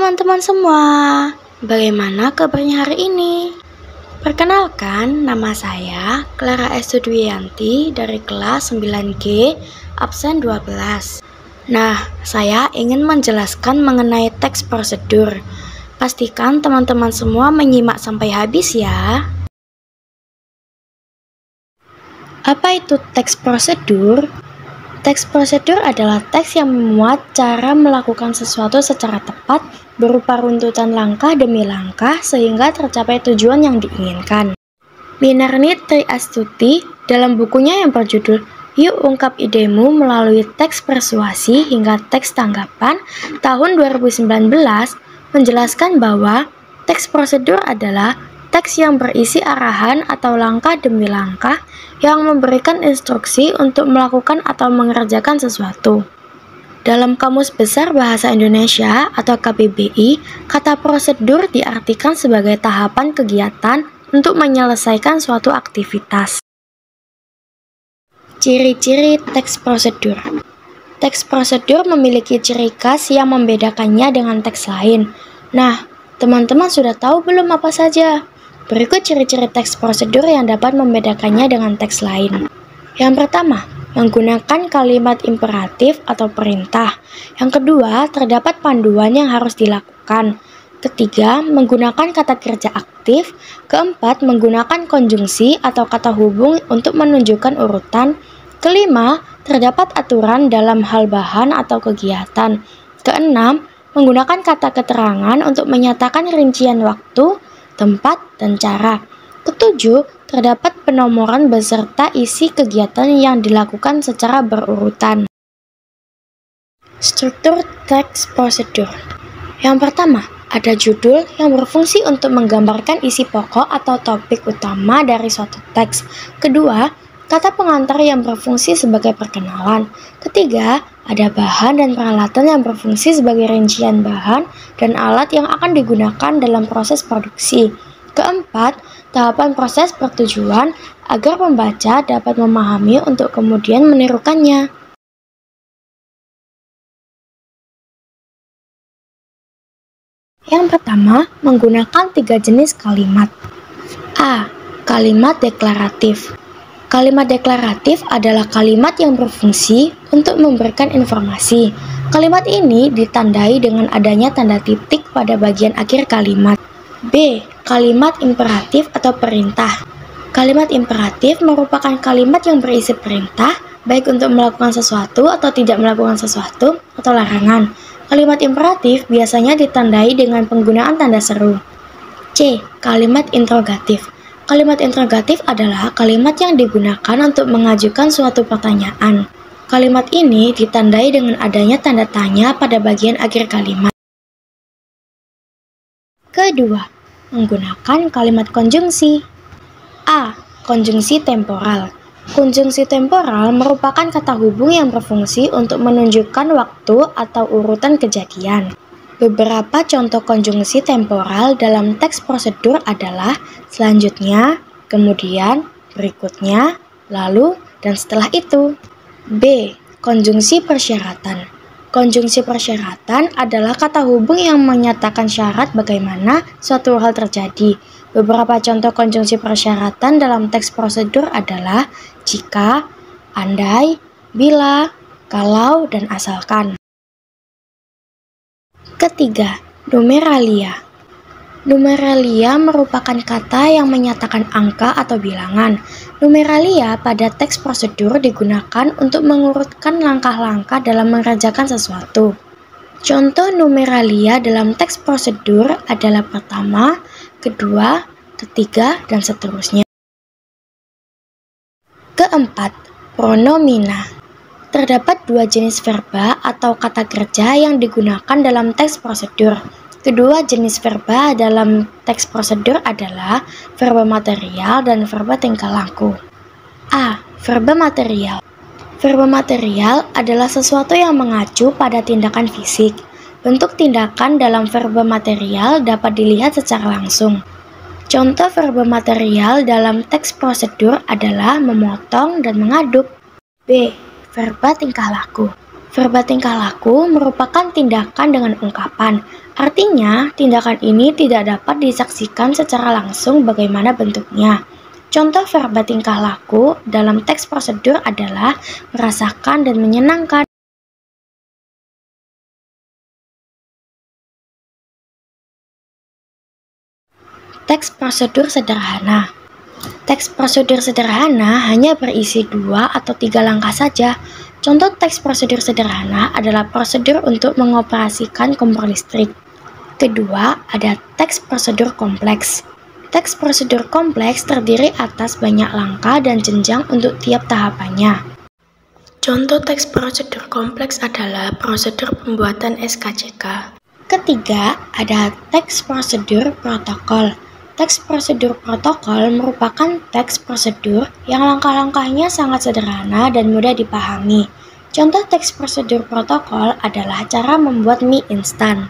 teman-teman semua, bagaimana kabarnya hari ini? Perkenalkan, nama saya Clara Estudwiyanti dari kelas 9G, absen 12. Nah, saya ingin menjelaskan mengenai teks prosedur. Pastikan teman-teman semua menyimak sampai habis ya. Apa itu teks prosedur? Teks prosedur adalah teks yang memuat cara melakukan sesuatu secara tepat berupa runtutan langkah demi langkah sehingga tercapai tujuan yang diinginkan. Minarni Triastuti dalam bukunya yang berjudul Yuk Ungkap Idemu melalui Teks Persuasi hingga Teks Tanggapan tahun 2019 menjelaskan bahwa teks prosedur adalah teks yang berisi arahan atau langkah demi langkah yang memberikan instruksi untuk melakukan atau mengerjakan sesuatu. Dalam Kamus Besar Bahasa Indonesia atau KBBI, kata prosedur diartikan sebagai tahapan kegiatan untuk menyelesaikan suatu aktivitas. Ciri-ciri teks prosedur. Teks prosedur memiliki ciri khas yang membedakannya dengan teks lain. Nah, teman-teman sudah tahu belum apa saja? Berikut ciri-ciri teks prosedur yang dapat membedakannya dengan teks lain. Yang pertama, menggunakan kalimat imperatif atau perintah. Yang kedua, terdapat panduan yang harus dilakukan. Ketiga, menggunakan kata kerja aktif. Keempat, menggunakan konjungsi atau kata hubung untuk menunjukkan urutan. Kelima, terdapat aturan dalam hal bahan atau kegiatan. Keenam, menggunakan kata keterangan untuk menyatakan rincian waktu, tempat, dan cara. Ketujuh, terdapat penomoran beserta isi kegiatan yang dilakukan secara berurutan. Struktur teks prosedur. Yang pertama, ada judul yang berfungsi untuk menggambarkan isi pokok atau topik utama dari suatu teks. Kedua, kata pengantar yang berfungsi sebagai perkenalan. Ketiga, ada bahan dan peralatan yang berfungsi sebagai rincian bahan dan alat yang akan digunakan dalam proses produksi. Keempat, tahapan proses pertujuan agar pembaca dapat memahami untuk kemudian menirukannya. Yang pertama, menggunakan 3 jenis kalimat. A. Kalimat deklaratif. Kalimat deklaratif adalah kalimat yang berfungsi untuk memberikan informasi. Kalimat ini ditandai dengan adanya tanda titik pada bagian akhir kalimat. B. Kalimat imperatif atau perintah. Kalimat imperatif merupakan kalimat yang berisi perintah, baik untuk melakukan sesuatu atau tidak melakukan sesuatu, atau larangan. Kalimat imperatif biasanya ditandai dengan penggunaan tanda seru. C. Kalimat interrogatif. Kalimat interrogatif adalah kalimat yang digunakan untuk mengajukan suatu pertanyaan. Kalimat ini ditandai dengan adanya tanda tanya pada bagian akhir kalimat. Kedua, menggunakan kalimat konjungsi. A. Konjungsi temporal. Konjungsi temporal merupakan kata hubung yang berfungsi untuk menunjukkan waktu atau urutan kejadian. Beberapa contoh konjungsi temporal dalam teks prosedur adalah selanjutnya, kemudian, berikutnya, lalu, dan setelah itu. B. Konjungsi persyaratan. Konjungsi persyaratan adalah kata hubung yang menyatakan syarat bagaimana suatu hal terjadi. Beberapa contoh konjungsi persyaratan dalam teks prosedur adalah jika, andai, bila, kalau, dan asalkan. Ketiga, numeralia. Numeralia merupakan kata yang menyatakan angka atau bilangan. Numeralia pada teks prosedur digunakan untuk mengurutkan langkah-langkah dalam mengerjakan sesuatu. Contoh numeralia dalam teks prosedur adalah pertama, kedua, ketiga, dan seterusnya. Keempat, pronomina. Terdapat 2 jenis verba atau kata kerja yang digunakan dalam teks prosedur. Kedua jenis verba dalam teks prosedur adalah verba material dan verba tingkah laku. A. Verba material. Verba material adalah sesuatu yang mengacu pada tindakan fisik. Bentuk tindakan dalam verba material dapat dilihat secara langsung. Contoh verba material dalam teks prosedur adalah memotong dan mengaduk. B. Verba tingkah laku. Verba tingkah laku merupakan tindakan dengan ungkapan. Artinya, tindakan ini tidak dapat disaksikan secara langsung bagaimana bentuknya. Contoh verba tingkah laku dalam teks prosedur adalah merasakan dan menyenangkan. Teks prosedur sederhana. Teks prosedur sederhana hanya berisi 2 atau 3 langkah saja. Contoh teks prosedur sederhana adalah prosedur untuk mengoperasikan kompor listrik. Kedua, ada teks prosedur kompleks. Teks prosedur kompleks terdiri atas banyak langkah dan jenjang untuk tiap tahapannya. Contoh teks prosedur kompleks adalah prosedur pembuatan SKCK. Ketiga, ada teks prosedur protokol. Teks prosedur protokol merupakan teks prosedur yang langkah-langkahnya sangat sederhana dan mudah dipahami. Contoh teks prosedur protokol adalah cara membuat mie instan.